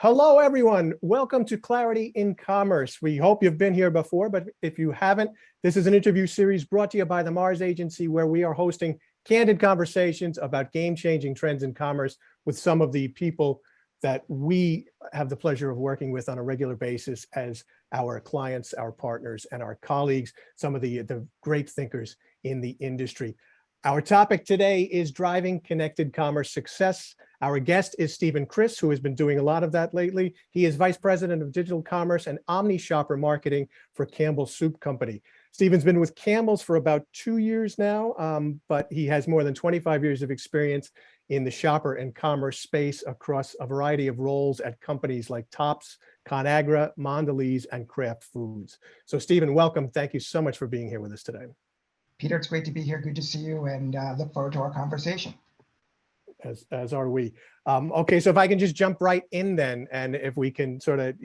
Hello, everyone. Welcome to Clarity in Commerce. We hope you've been here before, but if you haven't, this is an interview series brought to you by the Mars Agency, where we are hosting candid conversations about game-changing trends in commerce with some of the people that we have the pleasure of working with on a regular basis as our clients, our partners, and our colleagues, some of the great thinkers in the industry. Our topic today is driving connected commerce success. Our guest is Stephen Criss, who has been doing a lot of that lately. He is Vice President of Digital Commerce and Omni Shopper Marketing for Campbell's Soup Company. Stephen's been with Campbell's for about 2 years now, but he has more than 25 years of experience in the shopper and commerce space across a variety of roles at companies like Tops, ConAgra, Mondelez, and Kraft Foods. So Stephen, welcome. Thank you so much for being here with us today. Peter, it's great to be here. Good to see you, and look forward to our conversation. As are we. Okay, so if I can just jump right in then, and if we can sort of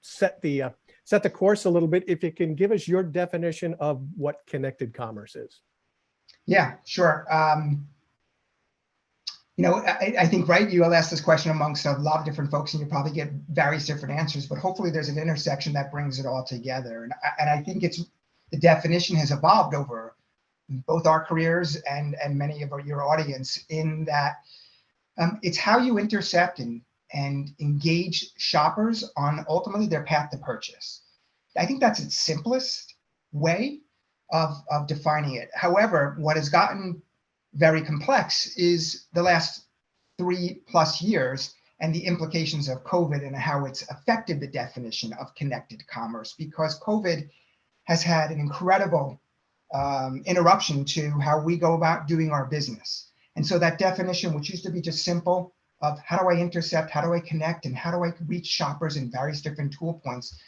set the course a little bit, if you can give us your definition of what connected commerce is. Yeah, sure. I think, right, you'll ask this question amongst a lot of different folks, and you probably get various different answers, but hopefully there's an intersection that brings it all together. And I think the definition has evolved over both our careers and many of your audience, in that it's how you intercept and engage shoppers on ultimately their path to purchase. I think that's its simplest way of defining it. However, what has gotten very complex is the last 3+ years and the implications of COVID and how it's affected the definition of connected commerce, because COVID has had an incredible interruption to how we go about doing our business. And so that definition, which used to be just simple of how do I intercept, how do I connect, and how do I reach shoppers in various different tool points,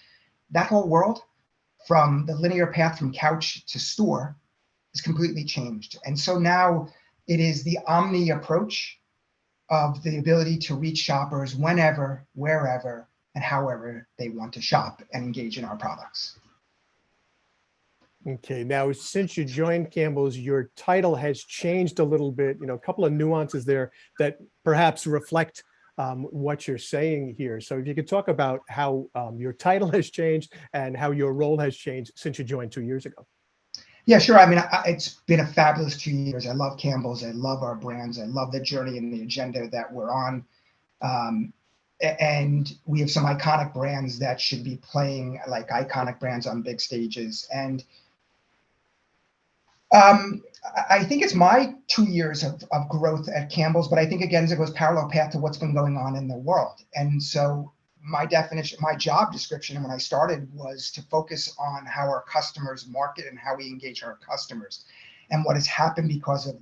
that whole world from the linear path from couch to store is completely changed. And so now it is the omni approach of the ability to reach shoppers whenever, wherever, and however they want to shop and engage in our products. Okay, now since you joined Campbell's, your title has changed a little bit, a couple of nuances there that perhaps reflect what you're saying here. So if you could talk about how your title has changed and how your role has changed since you joined 2 years ago. Yeah, sure. I mean, it's been a fabulous 2 years. I love Campbell's. I love our brands. I love the journey and the agenda that we're on. And we have some iconic brands that should be playing like iconic brands on big stages. And I think it's my 2 years of growth at Campbell's, but I think, again, it goes parallel path to what's been going on in the world. And so my definition, my job description when I started was to focus on how our customers market and how we engage our customers. And what has happened because of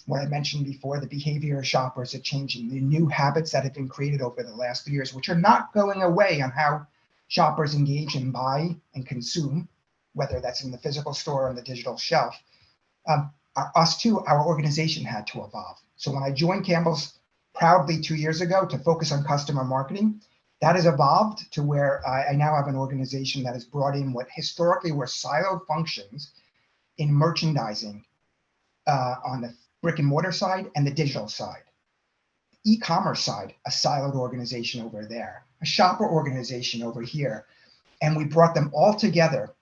what I mentioned before, the behavior of shoppers are changing, the new habits that have been created over the last 3 years, which are not going away, on how shoppers engage and buy and consume, whether that's in the physical store or on the digital shelf. Our organization had to evolve. So when I joined Campbell's proudly 2 years ago to focus on customer marketing, that has evolved to where I now have an organization that has brought in what historically were siloed functions in merchandising on the brick and mortar side and the digital side. E-commerce side, a siloed organization over there, a shopper organization over here. And we brought them all together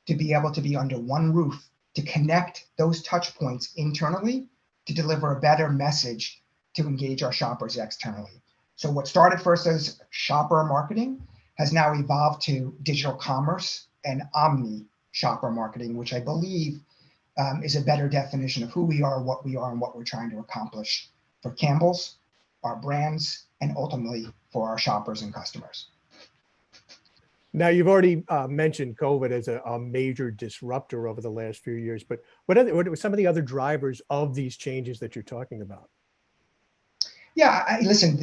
to be able to be under one roof, to connect those touch points internally, to deliver a better message to engage our shoppers externally. So what started first as shopper marketing has now evolved to digital commerce and omni shopper marketing, which I believe is a better definition of who we are, and what we're trying to accomplish for Campbell's, our brands, and ultimately for our shoppers and customers. Now, you've already mentioned COVID as a major disruptor over the last few years, but what are some of the other drivers of these changes that you're talking about? Yeah, listen,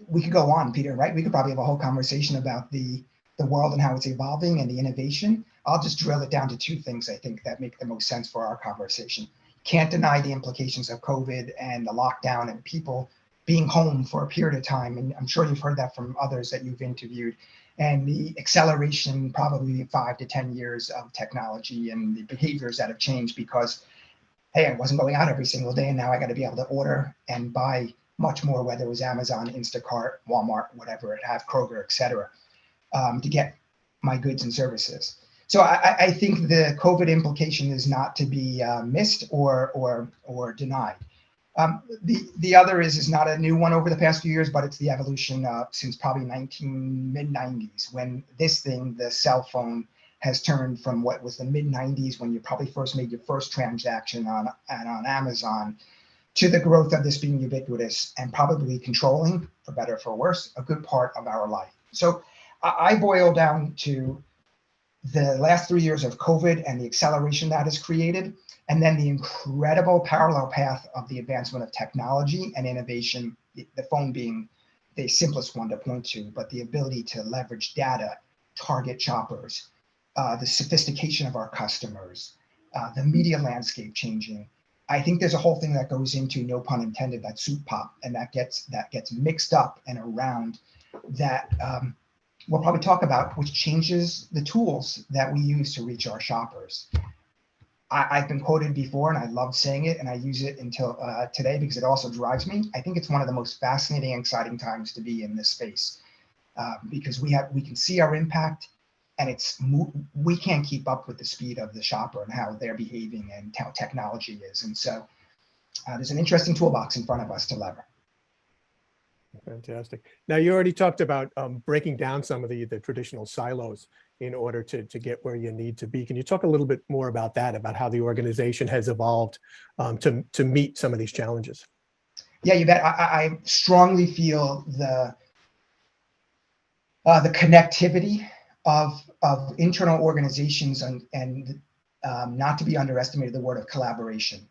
we could go on, Peter, right? We could probably have a whole conversation about the world and how it's evolving and the innovation. I'll just drill it down to two things, I think, that make the most sense for our conversation. Can't deny the implications of COVID and the lockdown and people being home for a period of time. And I'm sure you've heard that from others that you've interviewed. And the acceleration, probably 5 to 10 years of technology and the behaviors that have changed because, hey, I wasn't going out every single day, and now I got to be able to order and buy much more, whether it was Amazon, Instacart, Walmart, whatever it have, Kroger, et cetera, to get my goods and services. So I think the COVID implication is not to be missed or denied. The other is not a new one over the past few years, but it's the evolution since probably mid-90s, when this thing, the cell phone, has turned from what was the mid-90s when you probably first made your first transaction on Amazon, to the growth of this being ubiquitous and probably controlling, for better or for worse, a good part of our life. So I boil down to the last 3 years of COVID and the acceleration that has created, and then the incredible parallel path of the advancement of technology and innovation, the phone being the simplest one to point to, but the ability to leverage data, target shoppers, the sophistication of our customers, the media landscape changing. I think there's a whole thing that goes into, no pun intended, that soup pot, and that gets mixed up and around that we'll probably talk about, which changes the tools that we use to reach our shoppers. I've been quoted before, and I love saying it, and I use it until today because it also drives me. I think it's one of the most fascinating and exciting times to be in this space because we can see our impact, and we can't keep up with the speed of the shopper and how they're behaving and how technology is. And so there's an interesting toolbox in front of us to lever. Fantastic. Now, you already talked about breaking down some of the traditional silos in order to get where you need to be. Can you talk a little bit more about that, about how the organization has evolved to meet some of these challenges? Yeah, you bet. I strongly feel the connectivity of internal organizations and not to be underestimated, the word of collaboration.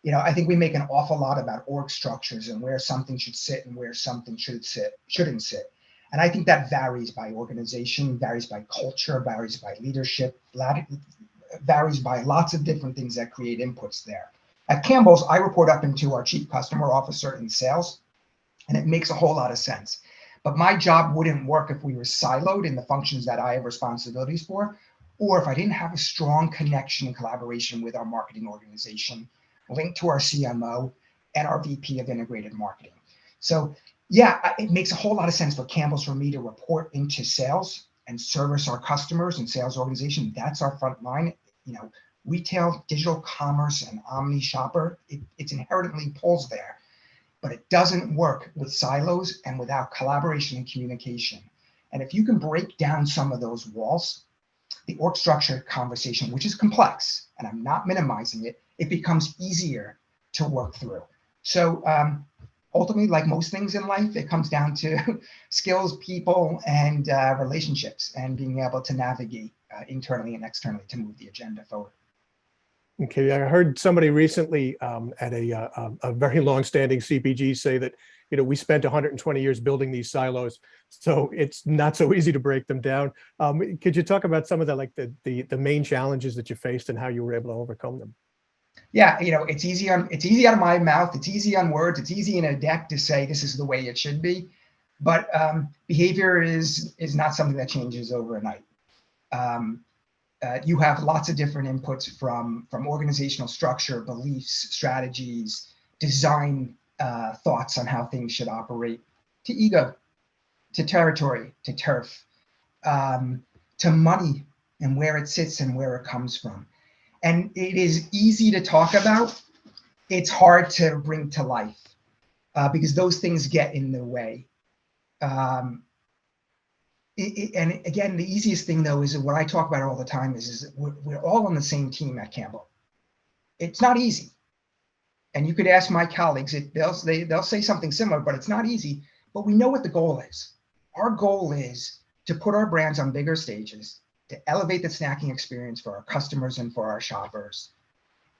You know, I think we make an awful lot about org structures and where something should sit and where something shouldn't sit. And I think that varies by organization, varies by culture, varies by leadership, varies by lots of different things that create inputs there. At Campbell's, I report up into our chief customer officer in sales, and it makes a whole lot of sense. But my job wouldn't work if we were siloed in the functions that I have responsibilities for, or if I didn't have a strong connection and collaboration with our marketing organization, linked to our CMO and our VP of integrated marketing. So yeah, it makes a whole lot of sense for Campbell's for me to report into sales and service our customers and sales organization. That's our front line. You know, retail, digital commerce, and omni shopper, it's inherently pulls there, but it doesn't work with silos and without collaboration and communication. And if you can break down some of those walls, the org structure conversation, which is complex, and I'm not minimizing it, it becomes easier to work through. So ultimately, like most things in life, it comes down to skills, people, and relationships, and being able to navigate internally and externally to move the agenda forward. Okay, I heard somebody recently at a very long-standing CPG say that, you know, we spent 120 years building these silos, so it's not so easy to break them down. Could you talk about some of the main challenges that you faced and how you were able to overcome them? Yeah, you know, it's easy out of my mouth. It's easy on words. It's easy in a deck to say this is the way it should be, but behavior is not something that changes overnight. You have lots of different inputs from organizational structure, beliefs, strategies, design, thoughts on how things should operate, to ego, to territory, to turf, to money and where it sits and where it comes from. And it is easy to talk about. It's hard to bring to life because those things get in the way. And again, the easiest thing though is what I talk about all the time is we're all on the same team at Campbell. It's not easy. And you could ask my colleagues, they'll say something similar, but it's not easy. But we know what the goal is. Our goal is to put our brands on bigger stages, to elevate the snacking experience for our customers and for our shoppers,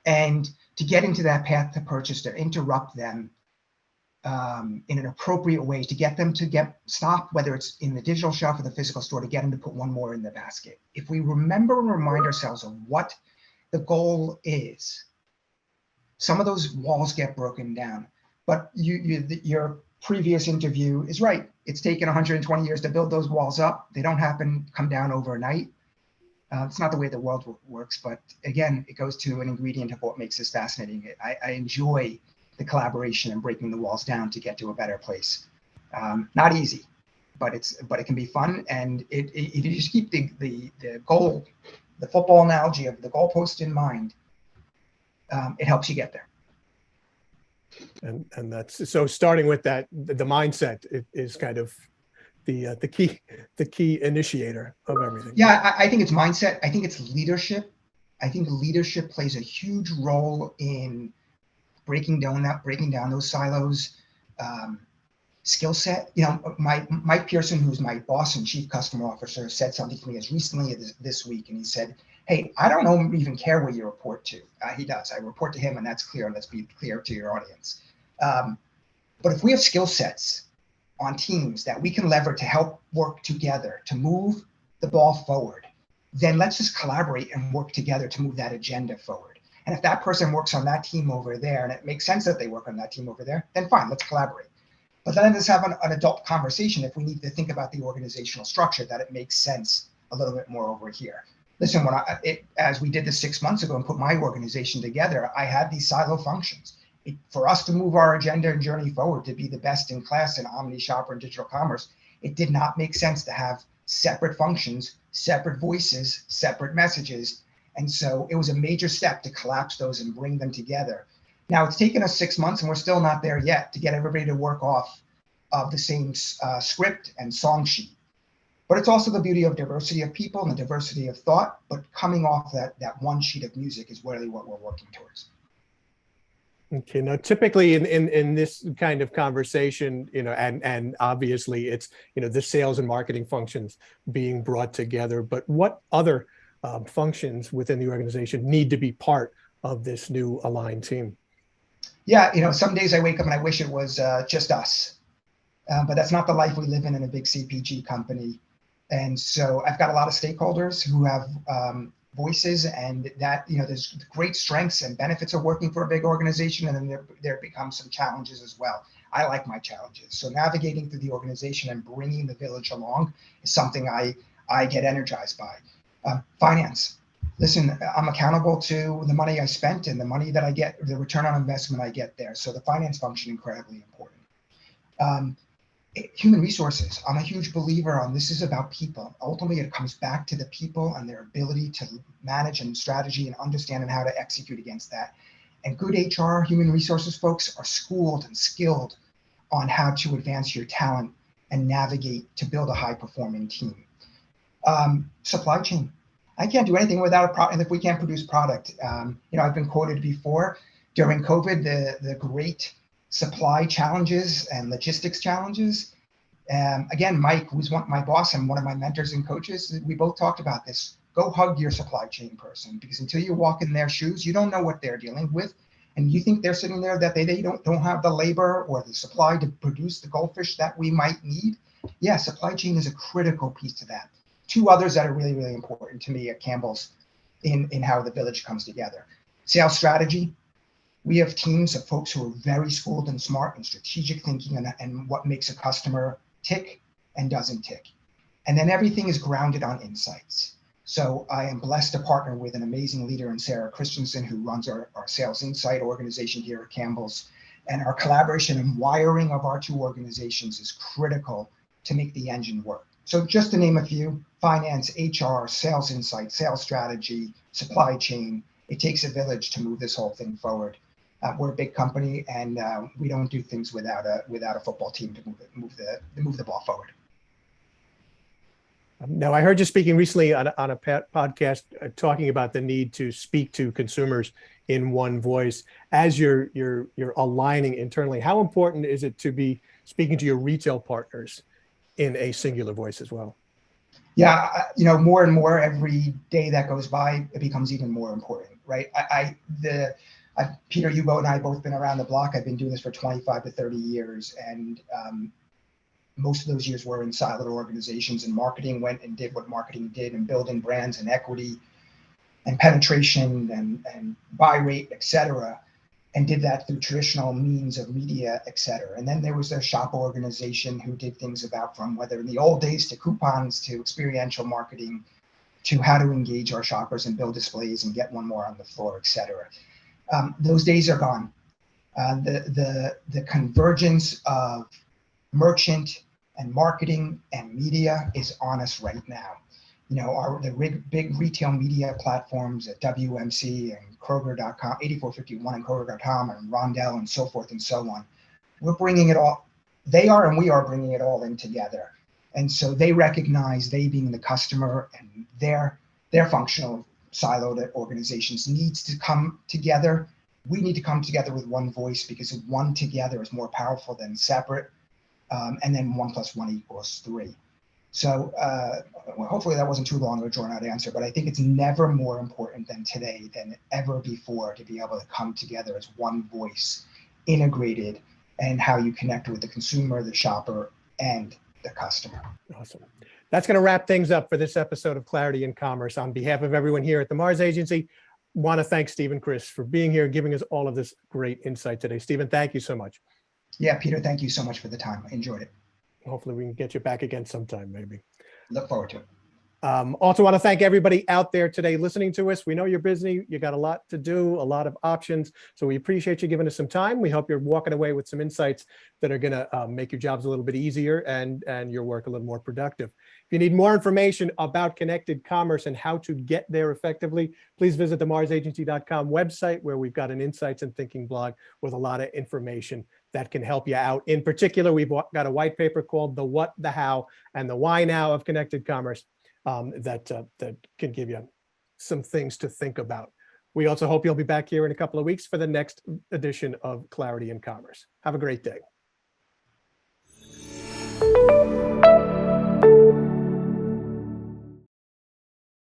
and to get into that path to purchase, to interrupt them in an appropriate way, to get them to stop, whether it's in the digital shelf or the physical store, to get them to put one more in the basket. If we remember and remind ourselves of what the goal is, some of those walls get broken down. But your previous interview is right. It's taken 120 years to build those walls up. They don't come down overnight. It's not the way the world works, but again, it goes to an ingredient of what makes this fascinating. I enjoy the collaboration and breaking the walls down to get to a better place. Not easy, but it can be fun, and if you just keep the goal, the football analogy of the goalpost in mind, it helps you get there. And that's so starting with that, the mindset is kind of the key initiator of everything. Yeah, I think it's mindset. I think it's leadership. I think leadership plays a huge role in breaking down those silos. Skill set. You know, Mike Pearson, who's my boss and chief customer officer, said something to me as recently as this week, and he said, "Hey, I don't even care where you report to." He does. I report to him, and that's clear. Let's be clear to your audience. But if we have skill sets on teams that we can lever to help work together to move the ball forward, then let's just collaborate and work together to move that agenda forward. And if that person works on that team over there, and it makes sense that they work on that team over there, then fine, let's collaborate. But then let's have an adult conversation if we need to think about the organizational structure, that it makes sense a little bit more over here. Listen, as we did this 6 months ago and put my organization together, I had these silo functions. For us to move our agenda and journey forward to be the best in class in omni shopper and digital commerce, it did not make sense to have separate functions, separate voices, separate messages. And so it was a major step to collapse those and bring them together. Now, it's taken us 6 months and we're still not there yet to get everybody to work off of the same script and song sheet. But it's also the beauty of diversity of people and the diversity of thought, but coming off that one sheet of music is really what we're working towards. Okay. Now, typically in this kind of conversation, you know, and obviously it's, you know, the sales and marketing functions being brought together, but what other functions within the organization need to be part of this new aligned team? Yeah, you know, some days I wake up and I wish it was just us, but that's not the life we live in a big CPG company. And so I've got a lot of stakeholders who have voices, and that, you know, there's great strengths and benefits of working for a big organization, and then there become some challenges as well. I like my challenges. So navigating through the organization and bringing the village along is something I get energized by. Finance. Listen, I'm accountable to the money I spent and the money that I get, the return on investment I get there. So the finance function, incredibly important. Human resources. I'm a huge believer on this is about people. Ultimately, it comes back to the people and their ability to manage and strategy and understand and how to execute against that. And good HR, human resources folks are schooled and skilled on how to advance your talent and navigate to build a high performing team. Supply chain. I can't do anything without a product if we can't produce product. You know, I've been quoted before during COVID, the great supply challenges and logistics challenges. Again, Mike, who's my boss and one of my mentors and coaches, we both talked about this. Go hug your supply chain person, because until you walk in their shoes, you don't know what they're dealing with. And you think they're sitting there that they don't have the labor or the supply to produce the goldfish that we might need. Yeah, supply chain is a critical piece to that. Two others that are really, really important to me at Campbell's in how the village comes together. Sales strategy. We have teams of folks who are very schooled and smart in strategic thinking and what makes a customer tick and doesn't tick. And then everything is grounded on insights. So I am blessed to partner with an amazing leader in Sarah Christensen, who runs our sales insight organization here at Campbell's. And our collaboration and wiring of our two organizations is critical to make the engine work. So just to name a few: finance, HR, sales insight, sales strategy, supply chain. It takes a village to move this whole thing forward. We're a big company, and we don't do things without a football team to move the ball forward. Now, I heard you speaking recently on a podcast talking about the need to speak to consumers in one voice. As you're aligning internally, how important is it to be speaking to your retail partners in a singular voice as well? Yeah, you know, more and more every day that goes by, it becomes even more important, right? Peter Hugo and I both been around the block. I've been doing this for 25 to 30 years, and most of those years were in siloed organizations, and marketing went and did what marketing did, and building brands and equity and penetration and buy rate, et cetera, and did that through traditional means of media, et cetera. And then there was a shop organization who did things about, from whether in the old days to coupons to experiential marketing to how to engage our shoppers and build displays and get one more on the floor, et cetera. Those days are gone. The convergence of merchant and marketing and media is on us right now. You know, the big retail media platforms at WMC and Kroger.com, 8451 and Kroger.com and Rondell and so forth and so on. We're bringing it all, they are and we are bringing it all in together. And so they recognize, they being the customer and their functional siloed organizations needs to come together. We need to come together with one voice because one together is more powerful than separate. And then 1 + 1 = 3. So hopefully that wasn't too long of a drawn out answer, but I think it's never more important than today than ever before to be able to come together as one voice, integrated, and how you connect with the consumer, the shopper, and the customer. Awesome. That's going to wrap things up for this episode of Clarity in Commerce. On behalf of everyone here at the Mars Agency, want to thank Stephen Kriss for being here and giving us all of this great insight today. Stephen, thank you so much. Yeah, Peter, thank you so much for the time. I enjoyed it. Hopefully we can get you back again sometime, maybe. Look forward to it. Also want to thank everybody out there today listening to us. We know you're busy. You got a lot to do, a lot of options. So we appreciate you giving us some time. We hope you're walking away with some insights that are going to make your jobs a little bit easier and your work a little more productive. If you need more information about connected commerce and how to get there effectively, please visit the marsagency.com website, where we've got an insights and thinking blog with a lot of information that can help you out. In particular, we've got a white paper called The What, the How, and the Why Now of Connected Commerce that can give you some things to think about. We also hope you'll be back here in a couple of weeks for the next edition of Clarity in Commerce. Have a great day.